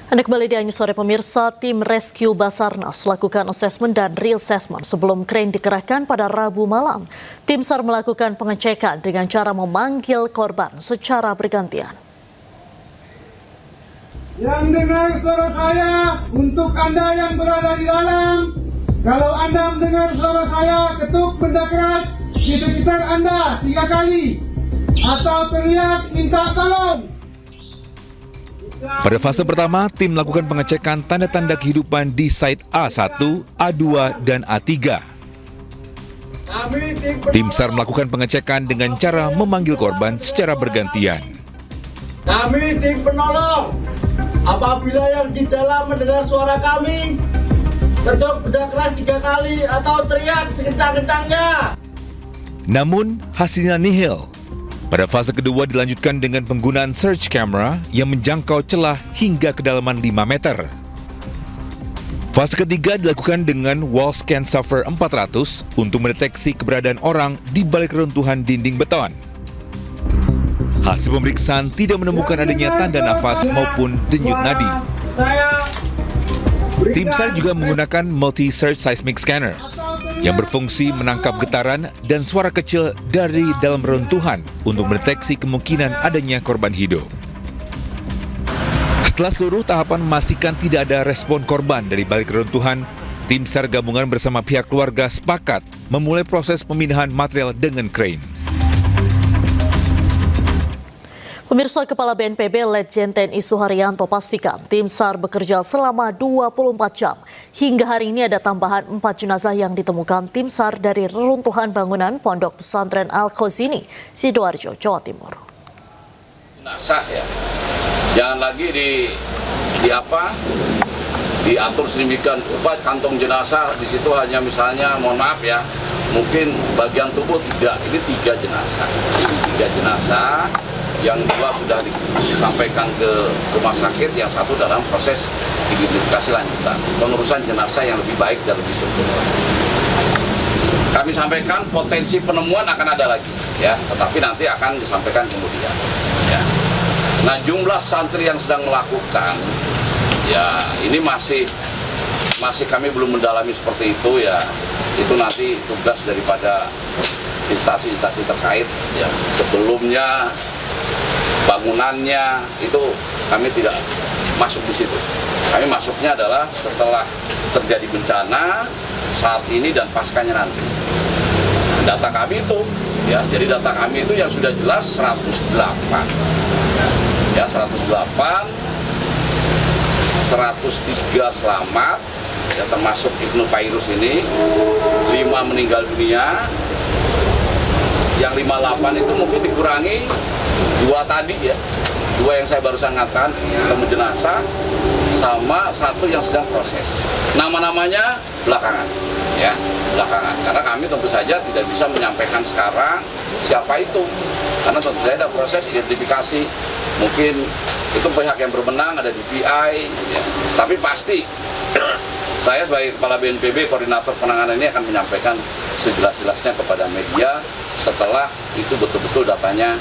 Anda kembali di Anju Sore pemirsa, tim Rescue Basarnas lakukan asesmen dan reassessment sebelum krain dikerahkan pada Rabu malam. Tim SAR melakukan pengecekan dengan cara memanggil korban secara bergantian. Yang dengar suara saya, untuk Anda yang berada di dalam, kalau Anda mendengar suara saya, ketuk benda keras di sekitar Anda 3 kali, atau teriak minta tolong. Pada fase pertama, tim melakukan pengecekan tanda-tanda kehidupan di site A1, A2, dan A3. Tim SAR melakukan pengecekan dengan cara memanggil korban secara bergantian. Kami tim penolong, apabila yang di dalam mendengar suara kami, ketuk benda keras 3 kali, atau teriak sekencang-kencangnya. Namun, hasilnya nihil. Pada fase kedua dilanjutkan dengan penggunaan search camera yang menjangkau celah hingga kedalaman 5 meter. Fase ketiga dilakukan dengan wall scan software 400 untuk mendeteksi keberadaan orang di balik reruntuhan dinding beton. Hasil pemeriksaan tidak menemukan adanya tanda nafas maupun denyut nadi. Tim SAR juga menggunakan multi-search seismic scanner yang berfungsi menangkap getaran dan suara kecil dari dalam reruntuhan untuk mendeteksi kemungkinan adanya korban hidup. Setelah seluruh tahapan memastikan tidak ada respon korban dari balik reruntuhan, tim SAR gabungan bersama pihak keluarga sepakat memulai proses pemindahan material dengan krain. Pemirsa, Kepala BNPB Letjen TNI Suharyanto pastikan tim SAR bekerja selama 24 jam. Hingga hari ini ada tambahan 4 jenazah yang ditemukan tim SAR dari reruntuhan bangunan Pondok Pesantren Al-Khozini, Sidoarjo, Jawa Timur. Jenazah ya, jangan lagi diatur sedemikian rupa kantong jenazah di situ hanya misalnya, mohon maaf ya, mungkin bagian tubuh tidak, ini 3 jenazah, 3 jenazah. Yang 2 sudah disampaikan ke rumah sakit, yang 1 dalam proses identifikasi lanjutan, pengurusan jenazah yang lebih baik dan lebih sempurna. Kami sampaikan potensi penemuan akan ada lagi, ya, tetapi nanti akan disampaikan kemudian. Ya. Nah, jumlah santri yang sedang melakukan, ya, ini masih kami belum mendalami seperti itu, ya. Itu nanti tugas daripada instansi-instansi terkait, ya. Sebelumnya bangunannya itu kami tidak masuk di situ. Kami masuknya adalah setelah terjadi bencana, saat ini dan paskanya nanti. Data kami itu, ya, jadi data kami itu yang sudah jelas 108. Ya, 108, 103 selamat, ya, termasuk Ibnu Fairuz ini, 5 meninggal dunia. Yang 58 itu mungkin dikurangi 2 tadi, ya, 2 yang saya barusan ngatakan ketemu jenazah, sama 1 yang sedang proses. Nama-namanya belakangan, ya, belakangan. Karena kami tentu saja tidak bisa menyampaikan sekarang siapa itu, karena tentu saja ada proses identifikasi. Mungkin itu pihak yang berwenang, ada DPI, ya. Tapi pasti saya sebagai Kepala BNPB, Koordinator Penanganan ini akan menyampaikan sejelas-jelasnya kepada media setelah itu betul-betul datanya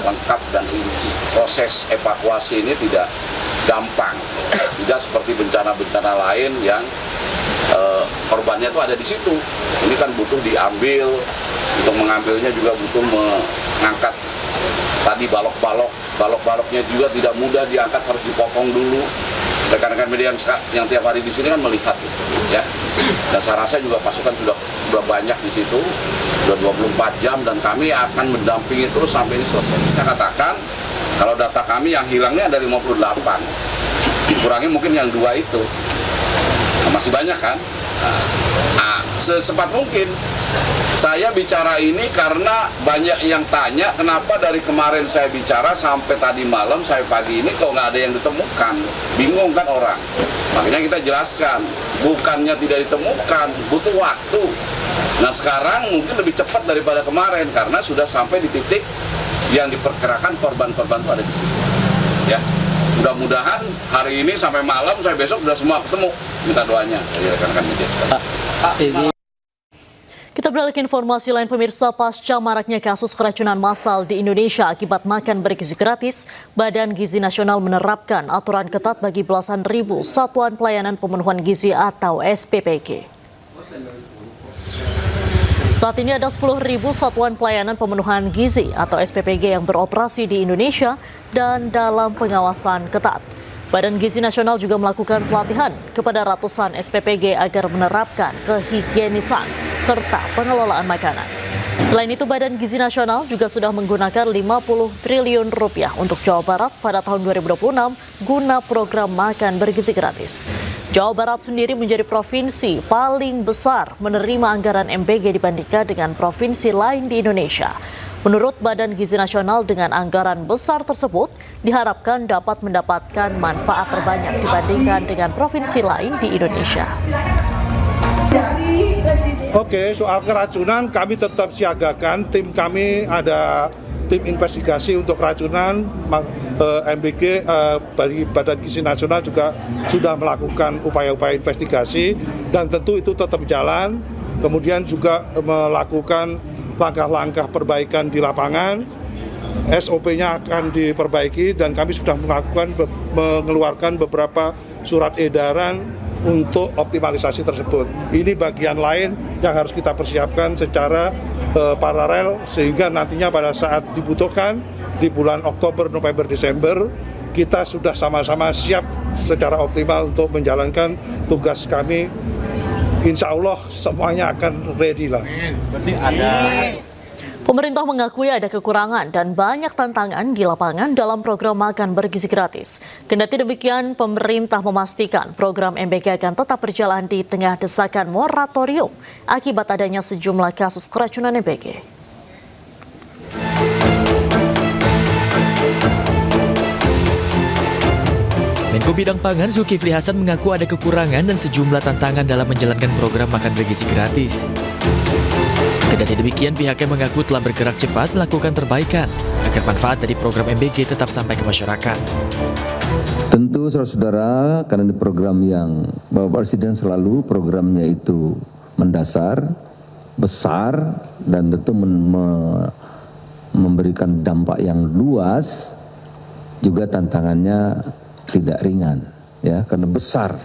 lengkap dan rinci. Proses evakuasi ini tidak gampang, tidak seperti bencana-bencana lain yang korbannya itu ada di situ. Ini kan butuh diambil, untuk mengambilnya juga butuh mengangkat tadi balok-baloknya juga tidak mudah diangkat, harus dipotong dulu. Rekan-rekan media yang tiap hari di sini kan melihat itu, ya. Dan saya rasa juga pasukan sudah banyak di situ, sudah 24 jam, dan kami akan mendampingi terus sampai ini selesai. Saya katakan, kalau data kami yang hilangnya ada 58, dikurangi mungkin yang 2 itu, nah, masih banyak kan? Nah, secepat mungkin. Saya bicara ini karena banyak yang tanya kenapa dari kemarin saya bicara sampai tadi malam, saya pagi ini kok nggak ada yang ditemukan. Bingung kan orang. Makanya kita jelaskan, bukannya tidak ditemukan, butuh waktu. Nah, sekarang mungkin lebih cepat daripada kemarin karena sudah sampai di titik yang diperkirakan korban-korban itu ada di sini. Ya, mudah-mudahan hari ini sampai malam, sampai besok sudah semua ketemu. Minta doanya dari rekan-rekan media. Kita beralih ke informasi lain pemirsa, pasca maraknya kasus keracunan massal di Indonesia akibat makan bergizi gratis, Badan Gizi Nasional menerapkan aturan ketat bagi belasan ribu satuan pelayanan pemenuhan gizi atau SPPG. Saat ini ada 10.000 satuan pelayanan pemenuhan gizi atau SPPG yang beroperasi di Indonesia dan dalam pengawasan ketat. Badan Gizi Nasional juga melakukan pelatihan kepada ratusan SPPG agar menerapkan kehigienisan serta pengelolaan makanan. Selain itu, Badan Gizi Nasional juga sudah menggunakan 50 triliun rupiah untuk Jawa Barat pada tahun 2026 guna program makan bergizi gratis. Jawa Barat sendiri menjadi provinsi paling besar menerima anggaran MBG dibandingkan dengan provinsi lain di Indonesia. Menurut Badan Gizi Nasional, dengan anggaran besar tersebut diharapkan dapat mendapatkan manfaat terbanyak dibandingkan dengan provinsi lain di Indonesia. Oke, soal keracunan kami tetap siagakan. Tim kami ada tim investigasi untuk keracunan. MBG dari Badan Gizi Nasional juga sudah melakukan upaya-upaya investigasi dan tentu itu tetap jalan. Kemudian juga melakukan langkah-langkah perbaikan di lapangan, SOP-nya akan diperbaiki dan kami sudah mengeluarkan beberapa surat edaran untuk optimalisasi tersebut. Ini bagian lain yang harus kita persiapkan secara paralel sehingga nantinya pada saat dibutuhkan di bulan Oktober, November, Desember kita sudah sama-sama siap secara optimal untuk menjalankan tugas kami. Insya Allah semuanya akan ready lah. Pemerintah mengakui ada kekurangan dan banyak tantangan di lapangan dalam program makan bergizi gratis. Kendati demikian, pemerintah memastikan program MBG akan tetap berjalan di tengah desakan moratorium akibat adanya sejumlah kasus keracunan MBG. Menko Bidang Pangan Zulkifli Hasan mengaku ada kekurangan dan sejumlah tantangan dalam menjalankan program makan bergizi gratis. Kendati demikian, pihaknya mengaku telah bergerak cepat melakukan perbaikan agar manfaat dari program MBG tetap sampai ke masyarakat. Tentu saudara-saudara, karena ini program yang Bapak Presiden selalu programnya itu mendasar, besar, dan tentu memberikan dampak yang luas, juga tantangannya tidak ringan, ya, karena besar.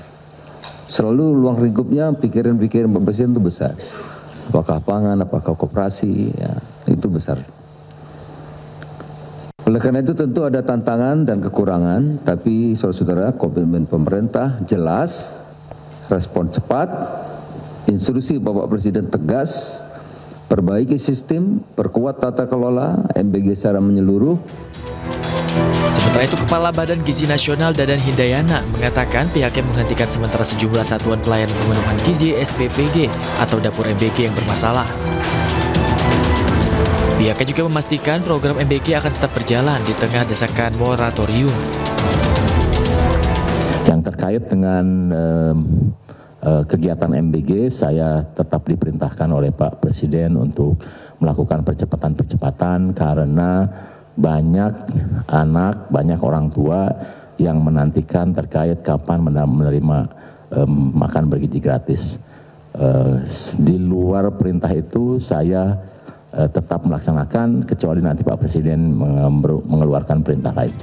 Selalu ruang lingkupnya pikiran-pikiran Bapak Presiden itu besar. Apakah pangan, apakah koperasi, ya, itu besar. Oleh karena itu tentu ada tantangan dan kekurangan, tapi saudara-saudara, komitmen pemerintah jelas, respon cepat, instruksi Bapak Presiden tegas, perbaiki sistem, perkuat tata kelola MBG secara menyeluruh. Sementara itu, Kepala Badan Gizi Nasional Dadan Hindayana mengatakan pihaknya menghentikan sementara sejumlah satuan pelayanan pemenuhan gizi SPPG atau dapur MBG yang bermasalah. Pihaknya juga memastikan program MBG akan tetap berjalan di tengah desakan moratorium. Yang terkait dengan kegiatan MBG, saya tetap diperintahkan oleh Pak Presiden untuk melakukan percepatan-percepatan karena banyak anak, banyak orang tua yang menantikan terkait kapan menerima makan bergizi gratis. Di luar perintah itu saya tetap melaksanakan kecuali nanti Pak Presiden mengeluarkan perintah lain.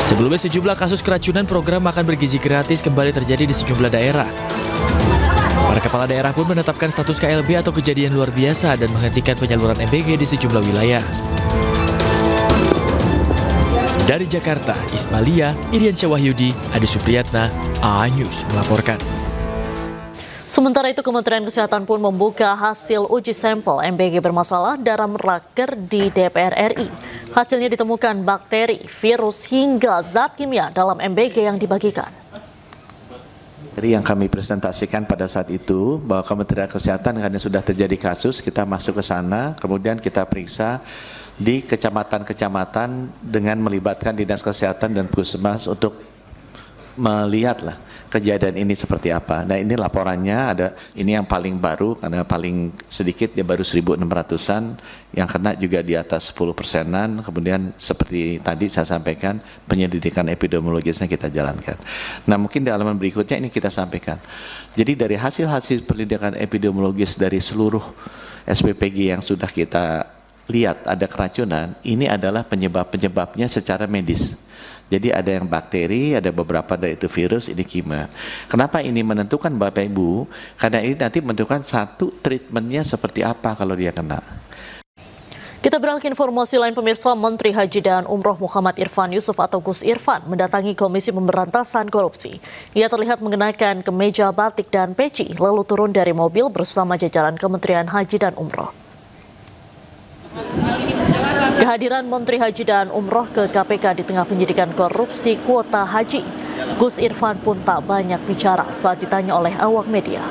Sebelumnya sejumlah kasus keracunan program makan bergizi gratis kembali terjadi di sejumlah daerah. Para kepala daerah pun menetapkan status KLB atau kejadian luar biasa dan menghentikan penyaluran MBG di sejumlah wilayah. Dari Jakarta, Ismalia, Irian Syawahyudi, Adi Supriyatna, A-News melaporkan. Sementara itu, Kementerian Kesehatan pun membuka hasil uji sampel MBG bermasalah dalam raker di DPR RI. Hasilnya ditemukan bakteri, virus, hingga zat kimia dalam MBG yang dibagikan. Yang kami presentasikan pada saat itu bahwa Kementerian Kesehatan karena sudah terjadi kasus, kita masuk ke sana, kemudian kita periksa di kecamatan-kecamatan dengan melibatkan Dinas Kesehatan dan Puskesmas untuk melihatlah kejadian ini seperti apa. Nah ini laporannya ada, ini yang paling baru karena paling sedikit dia baru 1.600-an, yang kena juga di atas 10%-an. Kemudian seperti tadi saya sampaikan, penyelidikan epidemiologisnya kita jalankan. Nah mungkin di halaman berikutnya ini kita sampaikan. Jadi dari hasil-hasil penyelidikan epidemiologis dari seluruh SPPG yang sudah kita lihat ada keracunan, ini adalah penyebabnya secara medis. Jadi ada yang bakteri, ada beberapa dari itu virus, ini kimia. Kenapa ini menentukan Bapak Ibu? Karena ini nanti menentukan satu treatmentnya seperti apa kalau dia kena. Kita beralih ke informasi lain pemirsa. Menteri Haji dan Umroh Muhammad Irfan Yusuf atau Gus Irfan mendatangi Komisi Pemberantasan Korupsi. Ia terlihat mengenakan kemeja batik dan peci, lalu turun dari mobil bersama jajaran Kementerian Haji dan Umroh. Kehadiran Menteri Haji dan Umroh ke KPK di tengah penyidikan korupsi kuota haji. Gus Irfan pun tak banyak bicara saat ditanya oleh awak media.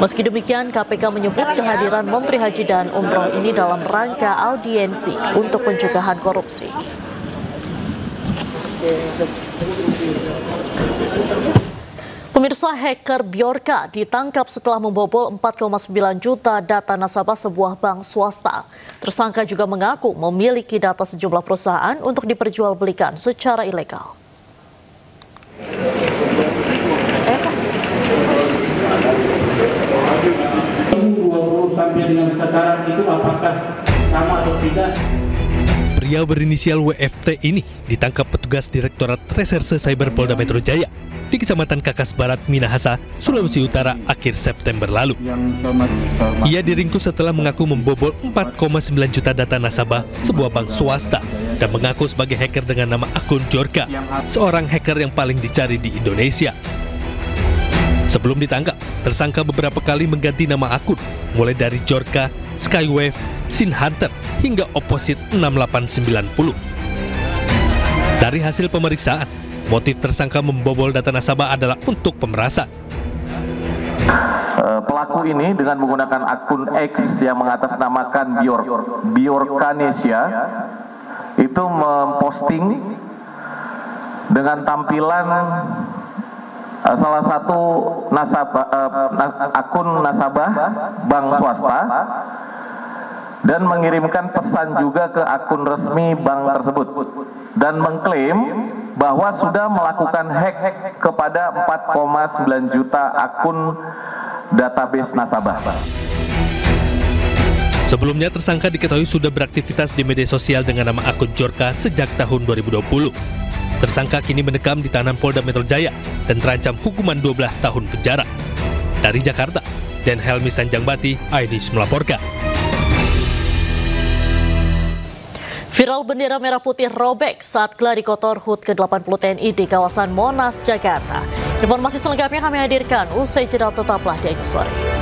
Meski demikian, KPK menyebut kehadiran Menteri Haji dan Umroh ini dalam rangka audiensi untuk pencegahan korupsi. Pemirsa, hacker Bjorka ditangkap setelah membobol 4,9 juta data nasabah sebuah bank swasta. Tersangka juga mengaku memiliki data sejumlah perusahaan untuk diperjualbelikan secara ilegal. Sampai dengan sekarang itu apakah sama atau tidak? Pria berinisial WFT ini ditangkap petugas Direktorat Reserse Cyber Polda Metro Jaya di Kecamatan Kakas Barat, Minahasa, Sulawesi Utara akhir September lalu. Ia diringkus setelah mengaku membobol 4,9 juta data nasabah sebuah bank swasta dan mengaku sebagai hacker dengan nama akun Jorka, seorang hacker yang paling dicari di Indonesia. Sebelum ditangkap, tersangka beberapa kali mengganti nama akun, mulai dari Jorka, Skywave, Sin Hunter, hingga Opposite 6890. Dari hasil pemeriksaan, motif tersangka membobol data nasabah adalah untuk pemerasan. Pelaku ini dengan menggunakan akun X yang mengatasnamakan Bjorkanesia itu memposting dengan tampilan salah satu akun nasabah bank swasta dan mengirimkan pesan juga ke akun resmi bank tersebut dan mengklaim bahwa sudah melakukan hack kepada 4,9 juta akun database nasabah. Sebelumnya tersangka diketahui sudah beraktivitas di media sosial dengan nama akun Jorka sejak tahun 2020. Tersangka kini mendekam di tahanan Polda Metro Jaya dan terancam hukuman 12 tahun penjara. Dari Jakarta, Dan Helmi Sanjangbati, iNews melaporkan. Viral bendera merah putih robek saat gladi kotor HUT ke-80 TNI di kawasan Monas, Jakarta. Informasi selengkapnya kami hadirkan usai jeda, tetaplah di iNews Sore.